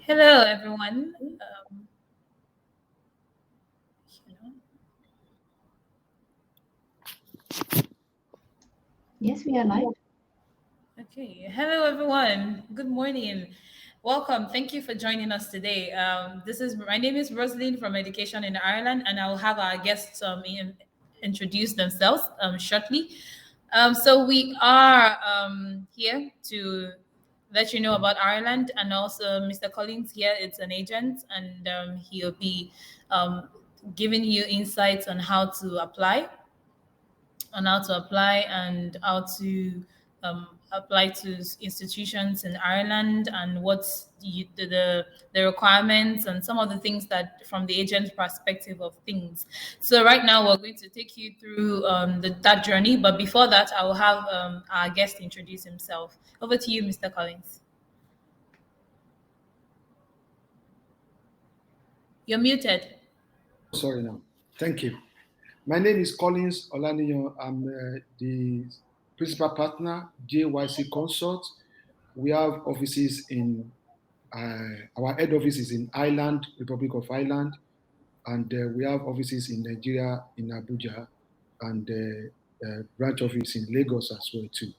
Hello, everyone. You know, Yes, we are live. okay. Hello, everyone. Good morning. Welcome. Thank you for joining us today. This is my name is Roseline from Education in Ireland, and I will have our guests introduce themselves shortly. So we are here to let you know about Ireland, and also Mr. Collins here. It's an agent, and he'll be um, giving you insights on how to apply and how to apply to institutions in Ireland and what's the requirements and some of the things that from the agent's perspective of things. So right now we're going to take you through that journey. But before that, I will have our guest introduce himself. Over to you, Mr. Collins. You're muted. Sorry now. Thank you. My name is Collins Olaniyan. I'm the principal partner, JYC Consult. We have offices our head office is in Ireland, Republic of Ireland, and we have offices in Nigeria, in Abuja, and branch office in Lagos as well too.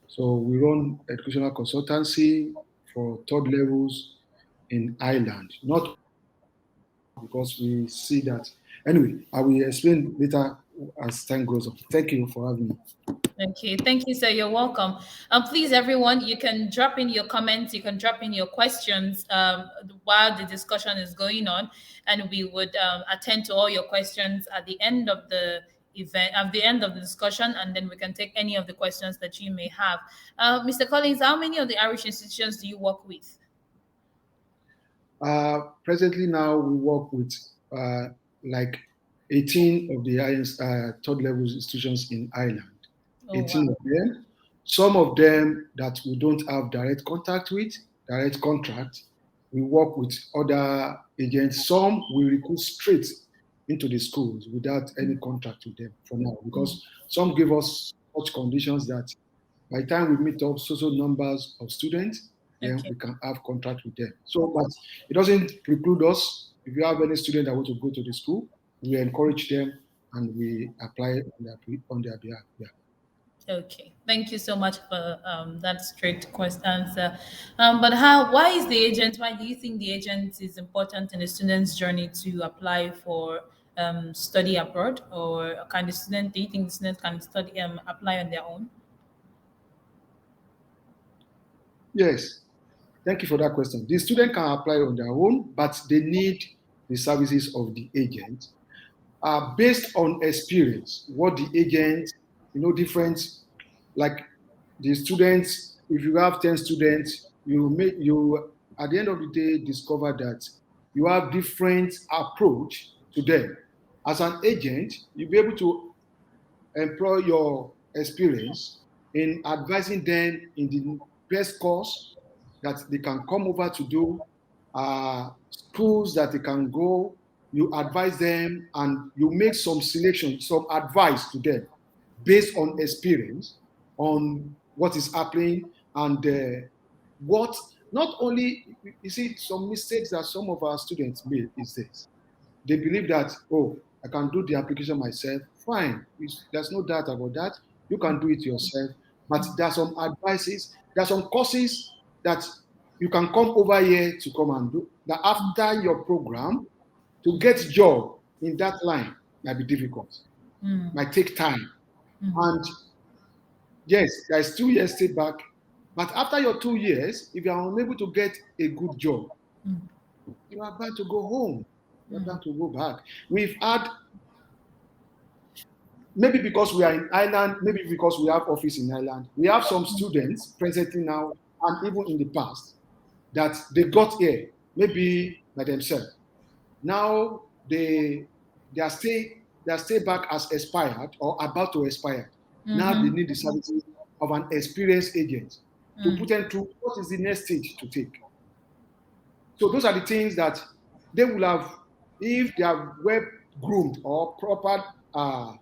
So we run educational consultancy for third levels in Ireland, not because we see that. Anyway, I will explain later as time goes on. Thank you for having me. Okay, thank you, sir. You're welcome. Please, everyone, you can drop in your comments, you can drop in your questions while the discussion is going on, and we would attend to all your questions at the end of the event, at the end of the discussion, and then we can take any of the questions that you may have. Mr. Collins, how many of the Irish institutions do you work with? Presently, now we work with like 18 of the highest third level institutions in Ireland. Oh, 18 wow. of them. Some of them that we don't have direct contact with, direct contract. We work with other agents. Some we recruit straight into the schools without any contract with them for now, because some give us such conditions that by the time we meet up social numbers of students, then Okay. we can have contract with them. So, but it doesn't preclude us. If you have any student that want to go to the school, we encourage them and we apply on their behalf. Yeah. Okay, thank you so much for that straight question answer. But why is the agent? Why do you think the agent is important in a student's journey to apply for study abroad, or can the student? Do you think the student can study apply on their own? Yes. Thank you for that question. The student can apply on their own, but they need the services of the agent based on experience. What the agent, different, like the students. If you have 10 students, you at the end of the day discover that you have different approach to them. As an agent, you'll be able to employ your experience in advising them in the best course that they can come over to do, schools that they can go. You advise them and you make some selection, some advice to them based on experience, on what is happening, and what not only you see some mistakes that some of our students made is this. They believe that, oh, I can do the application myself. Fine. There's no doubt about that. You can do it yourself. But there are some advices, there are some courses that you can come over here to come and do. That after your program, to get job in that line might be difficult, Mm, might take time. mm, And yes, there's 2 years stay back. But after your 2 years, if you are unable to get a good job, mm, you are about to go home. You're mm. about to go back. We've had, maybe because we are in Ireland, maybe because we have office in Ireland, we have some students presently now and even in the past that they got here maybe by themselves. Now their stay back has expired or about to expire. Now they Mm-hmm. need the services of an experienced agent to put Mm. them through what is the next stage to take. So those are the things that they will have if they are well groomed or proper uh,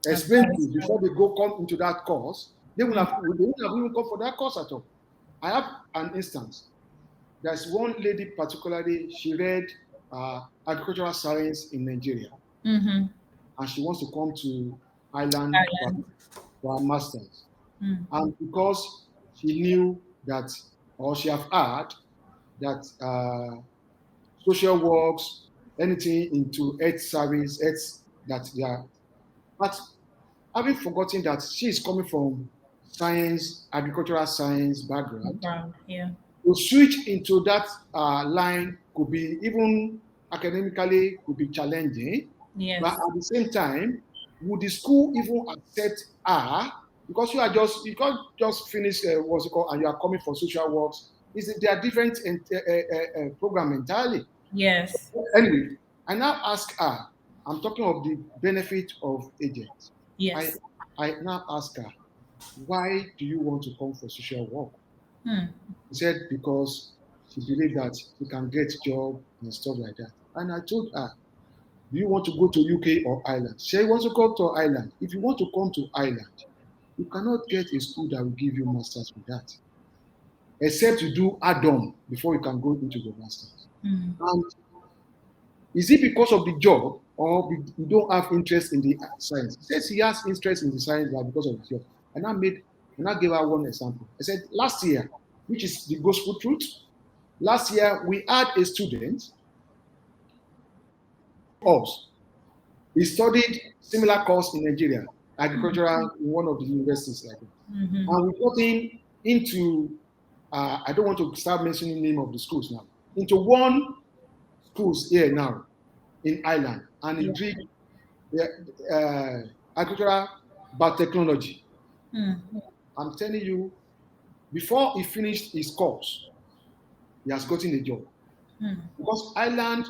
explained to Advice. before they go come into that course. They wouldn't have even come for that course at all. I have an instance. There's one lady particularly, she read agricultural science in Nigeria, Mm-hmm. and she wants to come to Ireland Ireland. for her master's. Mm. And because she knew that, or she have heard that social works, anything into health service, health, that they are, but having forgotten that she is coming from science, agricultural science background, Background. Yeah. to switch into that line could be even academically could be challenging, but Yes. at the same time, would the school even accept her? Because you can't just finish what's it called, and you are coming for social works. Is it they are different program entirely? So Yes. anyway, I now ask her. I'm talking of the benefit of agents. I Yes. I now ask her, why do you want to come for social work? Hmm. He said because she believed that she can get job and stuff like that. And I told her, do you want to go to UK or Ireland? She wants to come to Ireland. If you want to come to Ireland, you cannot get a school that will give you masters with that, except you do add-on before you can go into the masters. Hmm. And is it because of the job or you don't have interest in the science? He says he has interest in the science, but because of the job. And I gave her one example. I said last year, which is the gospel truth. Last year we had a student, us. He studied similar course in Nigeria, agricultural in one of the universities like that. Mm-hmm. And we got him into I don't want to start mentioning the name of the schools now, into one schools here now in Ireland, and he Yeah. did agricultural biotechnology. Hmm. I'm telling you, before he finished his course, he has gotten a job. Hmm. Because Ireland,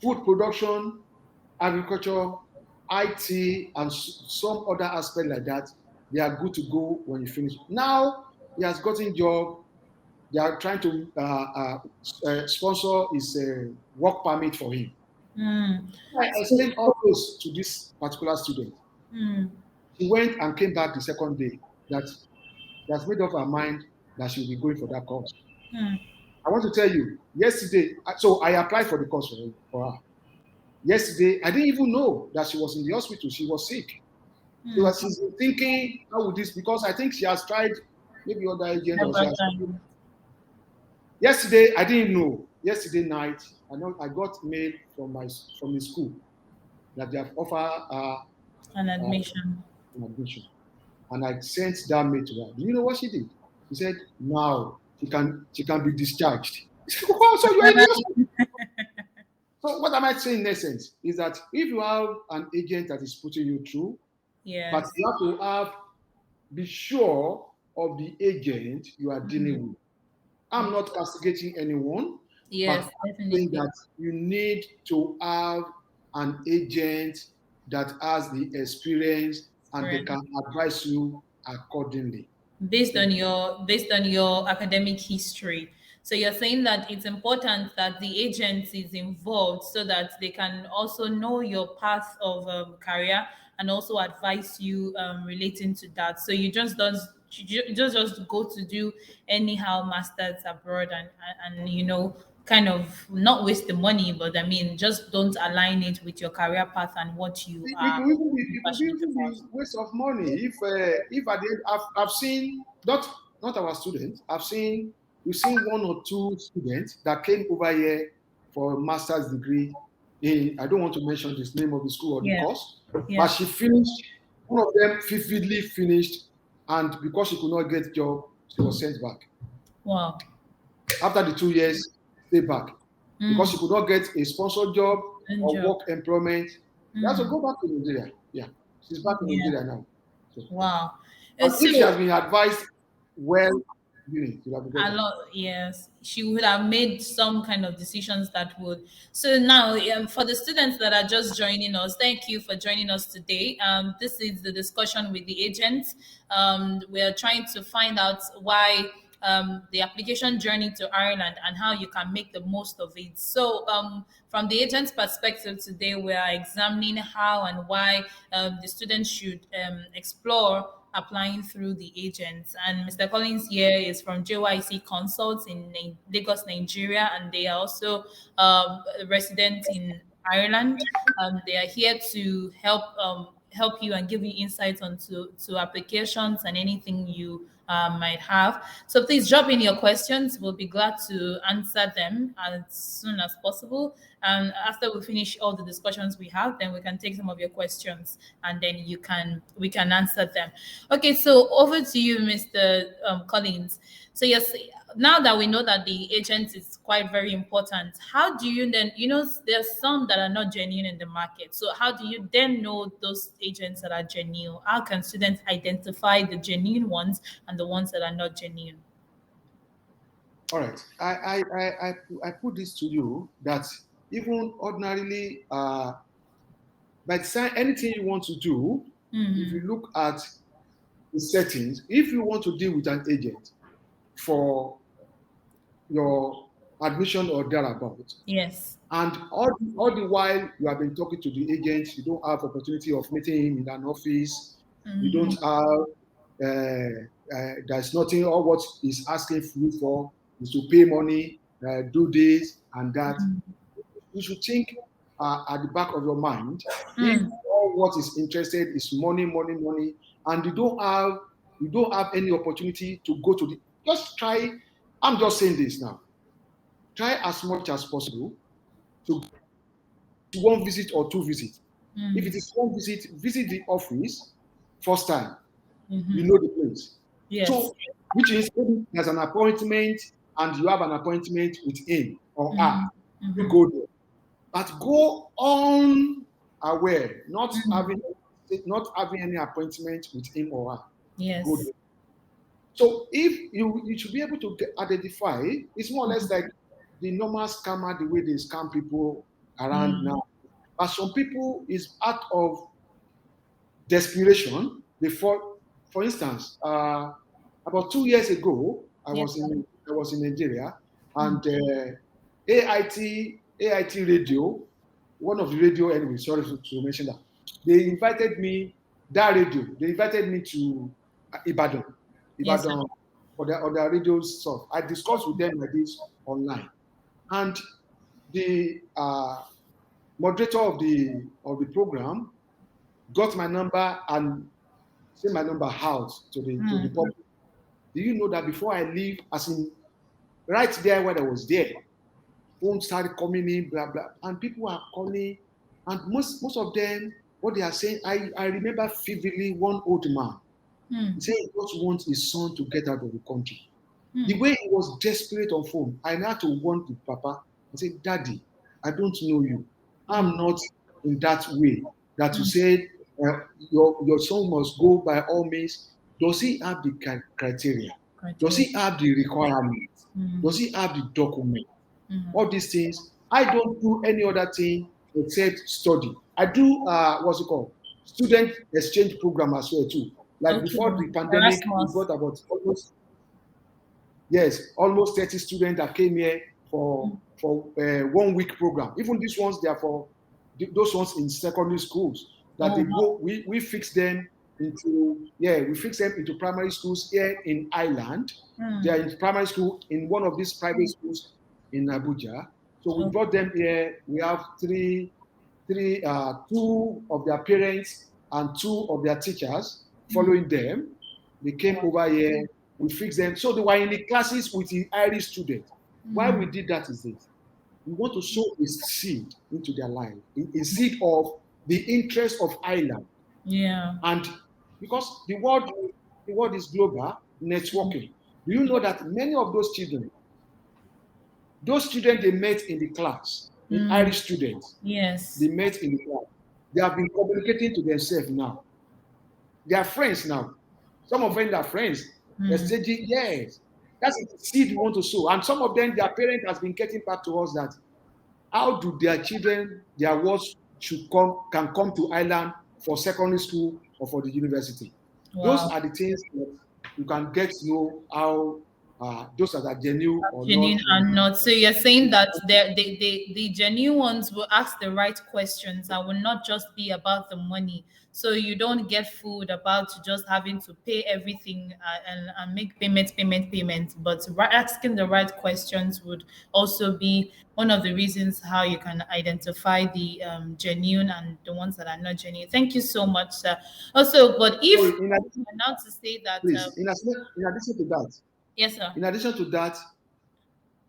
food production, agriculture, IT, and some other aspect like that, they are good to go when you finish. Now he has gotten job. They are trying to sponsor his work permit for him. Hmm. I So, explained all this to this particular student. hmm. She went and came back the second day that she has made up her mind that she will be going for that course. Hmm. I want to tell you, yesterday, so I applied for the course for her. Yesterday, I didn't even know that she was in the hospital. She was sick. Hmm. She's been thinking, how would this, because I think she has tried maybe other agent or she Never has. time. Yesterday, I didn't know. Yesterday night, I got mail from the school that they have offered An uh, admission. an admission. And I sent that mail to her. Do you know what she did? She said, now she can be discharged. Oh, so you're in the hospital. So what am I saying in essence is that if you have an agent that is putting you through, but Yes. you have to be sure of the agent you are Hmm. dealing with. I'm not castigating anyone, but Yes, I'm saying definitely. that you need to have an agent that has the experience and they Experience. can advise you accordingly. Thank Based on your academic history. So you're saying that it's important that the agent is involved so that they can also know your path of career and also advise you relating to that. So you just go to do anyhow masters abroad and kind of not waste the money, but I mean just don't align it with your career path and what you you. are It will passionate even about. be waste of money if at the end I've seen not our students. We've seen one or two students that came over here for a master's degree in, I don't want to mention this name of the school or the Yeah. course, but Yeah. she finished. One of them vividly finished, and because she could not get job, she was sent back. Wow. After the 2 years, stay back because Mm. she could not get a sponsored job And or job. work employment. She has to Mm. go back to Nigeria. Yeah, she's back in Yeah. Nigeria now. So, Wow. but if she has So been advised well, she'll have got a it. lot, yes, she would have made some kind of decisions that would. So now, for the students that are just joining us, thank you for joining us today. This is the discussion with the agents. We are trying to find out why the application journey to Ireland and how you can make the most of it. So, from the agent's perspective today, we are examining how and why the students should explore applying through the agents. And Mr. Collins here is from JYC Consults in Lagos, Nigeria, and they are also resident in Ireland. They are here to help you and give you insights onto applications and anything you might have. So please drop in your questions. We'll be glad to answer them as soon as possible. And after we finish all the discussions we have, then we can take some of your questions and then we can answer them. Okay, so over to you, Mr. Collins. So yes, now that we know that the agent is quite very important, how do you then, there's some that are not genuine in the market. So how do you then know those agents that are genuine? How can students identify the genuine ones and the ones that are not genuine? All right. I put this to you that even ordinarily, by the time anything you want to do, if you look at the settings, if you want to deal with an agent for your admission or thereabout, Yes. and all the while you have been talking to the agent, you don't have opportunity of meeting him in an office, you don't have, there's nothing, all what he's asking you for is to pay money, do this and that. You should think at the back of your mind, if all what is interested is money, money, money, and you don't have any opportunity to go to the, just try, I'm just saying this now, try as much as possible to one visit or two visits. If it is one visit, visit the office first time. You know the place. Yes. So, which is maybe there's an appointment and you have an appointment with him or her, you go there. But go on aware, not having any appointment with him or her. Yes. Go there. So if you should be able to identify, it's more or less like the normal scammer, the way they scam people around now. But some people is out of desperation. For instance, about 2 years ago, I was in Nigeria, and AIT radio, one of the radio anyway. Sorry to mention that. They invited me to Ibadan for their radio stuff. I discussed with them like this online, and the moderator of the program got my number and sent my number out to the public. Do you know that before I leave, as in right there when I was there, phones started coming in, blah blah, and people are calling, and most of them, what they are saying, I remember vividly one old man. He said he just wants his son to get out of the country. The way he was desperate on phone, I had to warn the papa and say, Daddy, I don't know you. I'm not in that way that you said your son must go by all means. Does he have the criteria? Does he have the requirements? Does he have the document? All these things. I don't do any other thing except study. I do what's it called? Student exchange program as well too. Like before the pandemic, we got about almost 30 students that came here for 1 week program. Even these ones, they are for those ones in secondary schools that they go. We fix them into primary schools here in Ireland. They are in primary school in one of these private schools in Abuja. So we brought them here. We have two of their parents and two of their teachers following them. They came over here. We fixed them. So they were in the classes with the Irish students. Why we did that is this. We want to sow a seed into their life, a seed of the interest of Ireland. Yeah. And because the world is global, networking. Do you know that many of those children they met in the class, the Irish students, they met in the class. They have been communicating to themselves now. They are friends now. Some of them are friends. They're saying, yes, that's the seed we want to sow. And some of them, their parent has been getting back to us that how do their children, their words can come to Ireland for secondary school or for the university. Wow. Those are the things that you can get to know how those that are genuine or not. Genuine and not. So you're saying that the genuine ones will ask the right questions and will not just be about the money. So you don't get food about just having to pay everything and make payment. But asking the right questions would also be one of the reasons how you can identify the genuine and the ones that are not genuine. Thank you so much, sir. Also, but if So in addition, you're now to say that, please, in addition to that, yes, sir. in addition to that,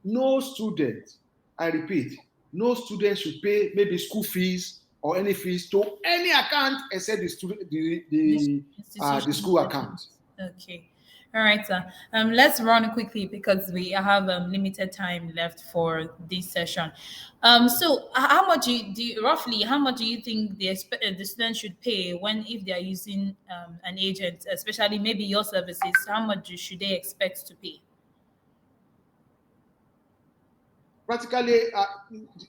no student, I repeat, no student should pay maybe school fees or any fees to any account except the student This the institution. school account. Okay. All right, sir. Let's run quickly because we have limited time left for this session. So how much roughly how much do you think the student should pay when if they are using an agent, especially maybe your services? How much should they expect to pay? Practically,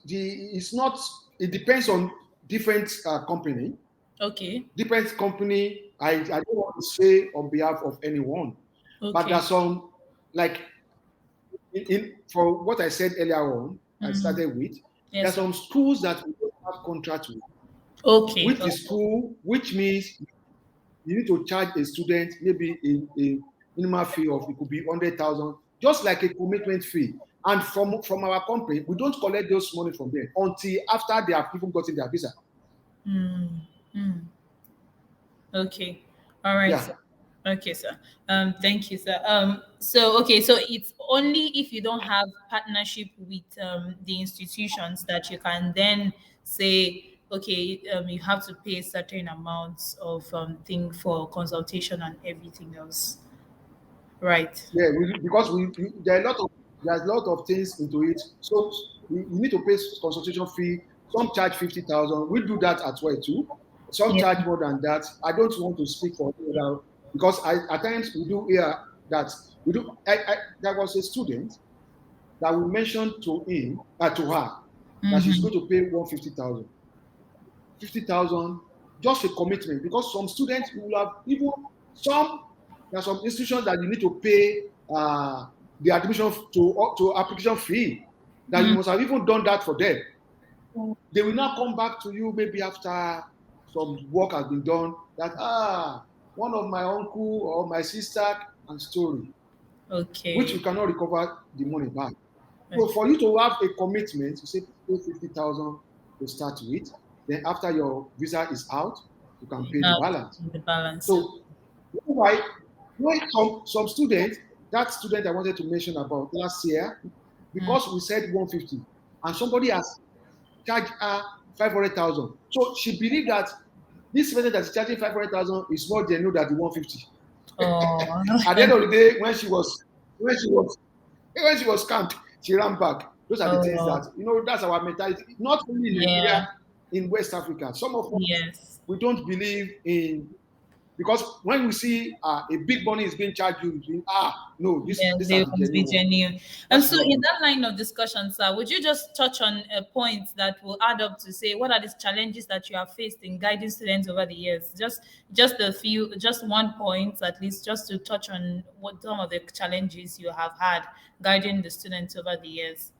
it's not. It depends on different company. Okay. Different company. I don't want to say on behalf of anyone, but Okay. there's some like for what I said earlier on. I started with. Yes, There's sir. some schools that we don't have contract Okay. with the school, which means you need to charge a student maybe a minimum fee of it could be 100,000, just like a commitment fee. And from our company, we don't collect those money from them until after they have even gotten their visa. Mm. Mm. Okay. All right, Yeah, sir. Okay, sir. Thank you, sir. So okay, so it's only if you don't have partnership with the institutions that you can then say, okay, you have to pay certain amounts of thing for consultation and everything else. Right. yeah, because there are there's a lot of things into it. So we need to pay consultation fee. Some charge 50,000. We do that as well too. Some Yeah. charge more than that. I don't want to speak for other because at times we do hear that we do. There was a student that we mentioned to her that she's Mm-hmm. going to pay 150,000. 50,000 just a commitment because some students will have even some there are some institutions that you need to pay the admission to application fee that you must have even done that for them. They will now come back to you maybe after some work has been done that one of my uncle or my sister and story which you Okay. cannot recover the money back. So Okay. for you to have a commitment, you say pay 50,000 to start with. Then after your visa is out, you can pay the Now balance. the balance. So why when some students, that student I wanted to mention about last year, Mm. because we said 150, and somebody has charged her 500,000. So she believed that this person that is charging 500,000 is more genuine than the 150. Oh. At the end of the day, when she was scammed, she ran back. Those are the things Oh. that that's our mentality. Not only in Yeah. Nigeria, in West Africa. Some of us Yes. we don't believe in because when we see a big money is being charged, no, Yeah, these are they the must be genuine ones. genuine. And That's so, not in true. that line of discussion, sir, would you just touch on a point that will add up to say what are the challenges that you have faced in guiding students over the years? Just a few, just one point at least, just to touch on what some of the challenges you have had guiding the students over the years.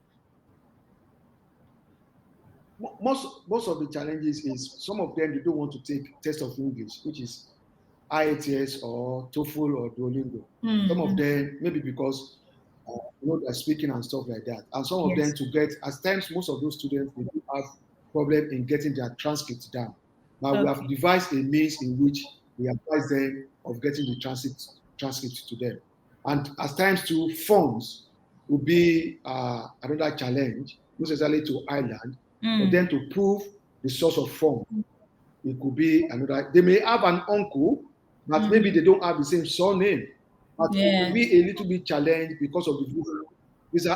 Most of the challenges is some of them they don't want to take test of English, which is IELTS or TOEFL or Duolingo. Some of Mm-hmm. them maybe because they're speaking and stuff like that, and some of them Yes. to get at times most of those students they do have problem in getting their transcripts down. But we have Okay. devised a means in which we advise them of getting the transcripts to them, and at times too funds will be another challenge, not necessarily to Ireland, for Mm. them to prove the source of funds. It could be another. They may have an uncle, but maybe Mm. they don't have the same surname. But it will Yes. be a little bit challenged because of the visa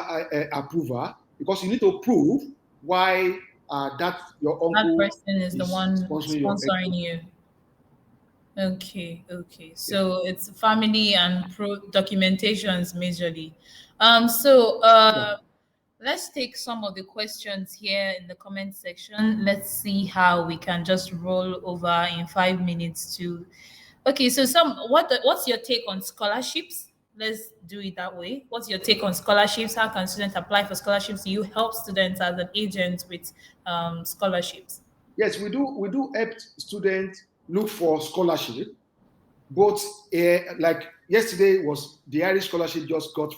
approval, because you need to prove why that your That uncle person is the is one sponsoring your sponsoring education. you. Okay, okay. Yeah, So it's family and pro documentations majorly. So yeah. let's take some of the questions here in the comment section. Let's see how we can just roll over in 5 minutes to. Okay, so what's your take on scholarships? Let's do it that way. What's your take on scholarships? How can students apply for scholarships? Do you help students as an agent with scholarships? Yes, we do. We do help students look for scholarship. Both like yesterday was the Irish scholarship just got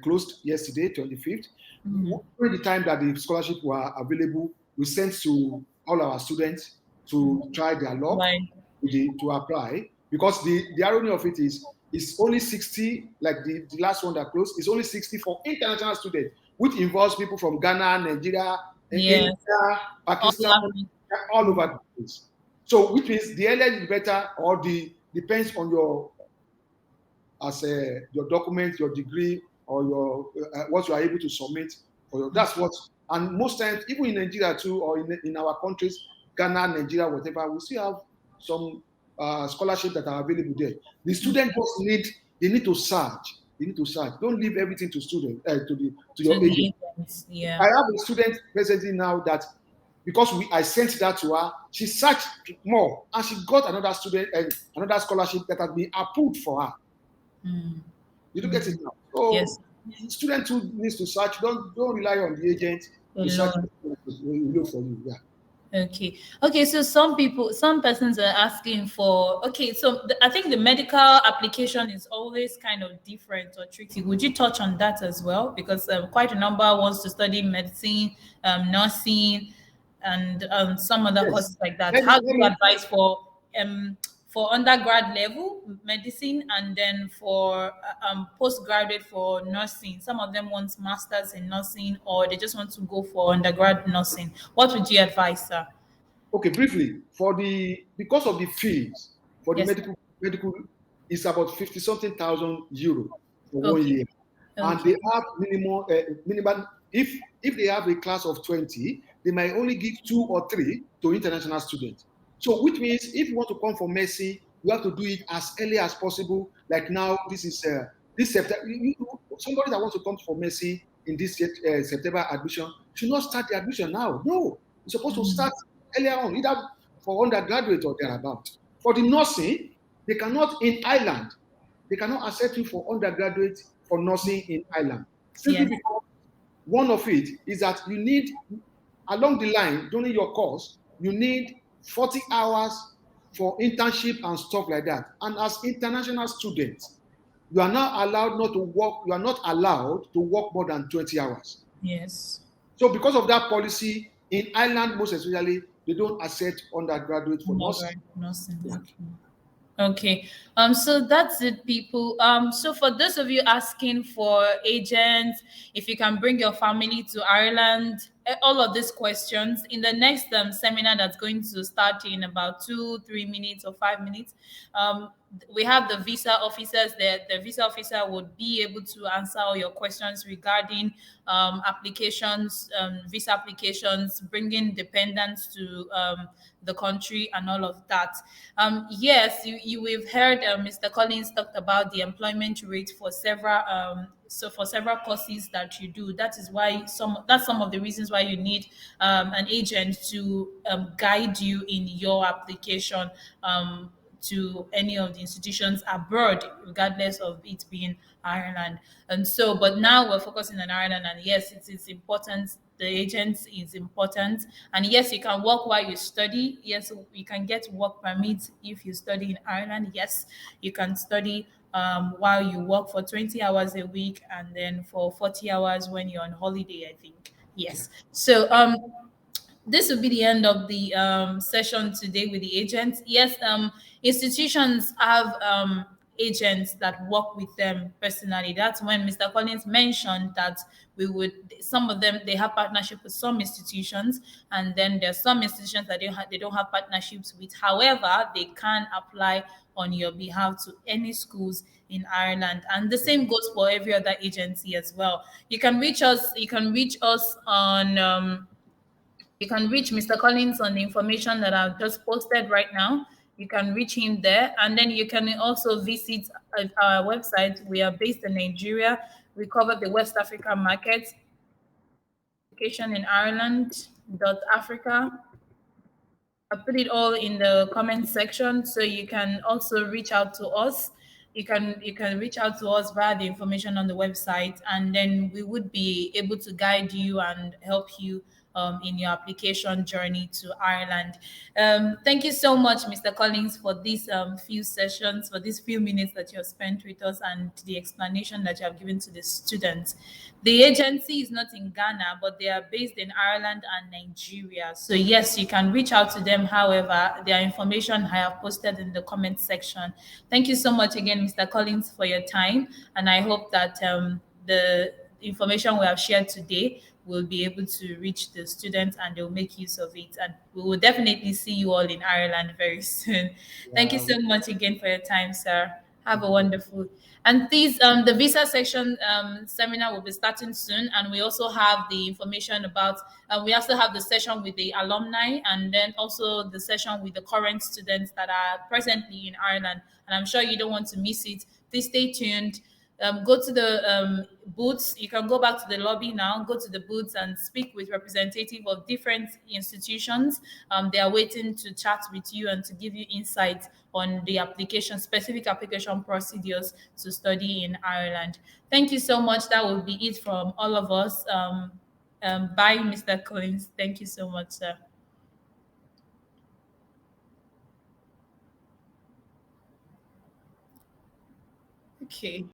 closed yesterday, 25th. During the time that the scholarship were available, we sent to all our students to try their luck Like, to apply, because the irony of it is it's only 60, like the last one that closed is only 60 for international students, which involves people from Ghana, Nigeria, India, yes, all Pakistan, African. all over the place. So which means the earlier the better, or the depends on your your document, your degree, or your what you are able to submit for your. That's what. And most times, even in Nigeria too, or in our countries, Ghana, Nigeria, whatever, we still have some scholarship that are available there. The student just need to search. They need to search. Don't leave everything to student to To your the agent. agents. I Yeah. have a student presently now that because I sent that to her, she searched more and she got another student and another scholarship that has been approved for her. Mm. You do get it Mm. now. So Yes. the student who needs to search, don't rely on the agent to search Alone. look for you. Yeah. Okay. Okay. So some people, some persons are asking for. Okay. So I think the medical application is always kind of different or tricky. Would you touch on that as well? Because quite a number wants to study medicine, nursing, and some other Yes. courses like that. Let me How do let you me advise for undergrad level medicine, and then for postgraduate for nursing? Some of them want masters in nursing, or they just want to go for undergrad nursing. What would you advise, sir? Okay, briefly, for the because of the fees for the Yes, sir. medical is about 50 something thousand euro for one Okay. year. And they Okay. have minimum if they have a class of 20, they might only give 2 or 3 to international students. So which means if you want to come for Messi, you have to do it as early as possible. Like now, this is this September. Somebody that wants to come for Messi in this September admission should not start the admission now. No, it's supposed to start earlier on, either for undergraduate or thereabout. For the nursing, they cannot in Ireland, they cannot accept you for undergraduate for nursing in Ireland. Simply Yes. because one of it is that you need, along the line, during your course, you need 40 hours for internship and stuff like that. And as international students, you are not allowed not to work, you are not allowed to work more than 20 hours. Yes. So because of that policy, in Ireland, most especially, they don't accept undergraduate for nursing. Undergrad nursing. Yeah. Okay. Okay. So that's it, people. So for those of you asking for agents, if you can bring your family to Ireland, all of these questions in the next seminar that's going to start in about 2, 3 minutes or 5 minutes. We have the visa officers there. The visa officer would be able to answer all your questions regarding applications, visa applications, bringing dependents to the country, and all of that. Yes, we've heard Mr. Collins talked about the employment rate for several for several courses that you do. That is why that's some of the reasons why you need an agent to guide you in your application to any of the institutions abroad, regardless of it being Ireland. And so, but now we're focusing on Ireland, and yes, it is important. The agent is important, and yes, you can work while you study. Yes, you can get work permit if you study in Ireland. Yes, you can study while you work for 20 hours a week, and then for 40 hours when you're on holiday, I think. Yeah. Yes. So this will be the end of the session today with the agents. Yes, institutions have agents that work with them personally. That's when Mr. Collins mentioned that we would, some of them, they have partnership with some institutions, and then there's some institutions that they don't have partnerships with. However, they can apply on your behalf to any schools in Ireland, and the same goes for every other agency as well. You can reach us. You can reach us on. You can reach Mr. Collins on the information that I've just posted right now. You can reach him there. And then you can also visit our website. We are based in Nigeria. We cover the West Africa market. Education in Ireland. Africa. I put it all in the comment section, so you can also reach out to us you can reach out to us via the information on the website, and then we would be able to guide you and help you in your application journey to Ireland. Thank you so much, Mr. Collins, for these few sessions, for these few minutes that you have spent with us, and the explanation that you have given to the students. The agency is not in Ghana, but they are based in Ireland and Nigeria. So yes, you can reach out to them. However, their information I have posted in the comment section. Thank you so much again, Mr. Collins, for your time, and I hope that the information we have shared today will be able to reach the students and they'll make use of it. And we will definitely see you all in Ireland very soon. Thank you Yeah, so much again for your time, sir. Have a wonderful. And please, the visa section seminar will be starting soon, and we also have the information about. We also have the session with the alumni, and then also the session with the current students that are presently in Ireland. And I'm sure you don't want to miss it. Please stay tuned. Go to the booths. You can go back to the lobby now, go to the booths and speak with representative of different institutions. They are waiting to chat with you and to give you insight on the application, specific application procedures to study in Ireland. Thank you so much. That will be it from all of us. Bye, Mr. Collins. Thank you so much, sir. Okay.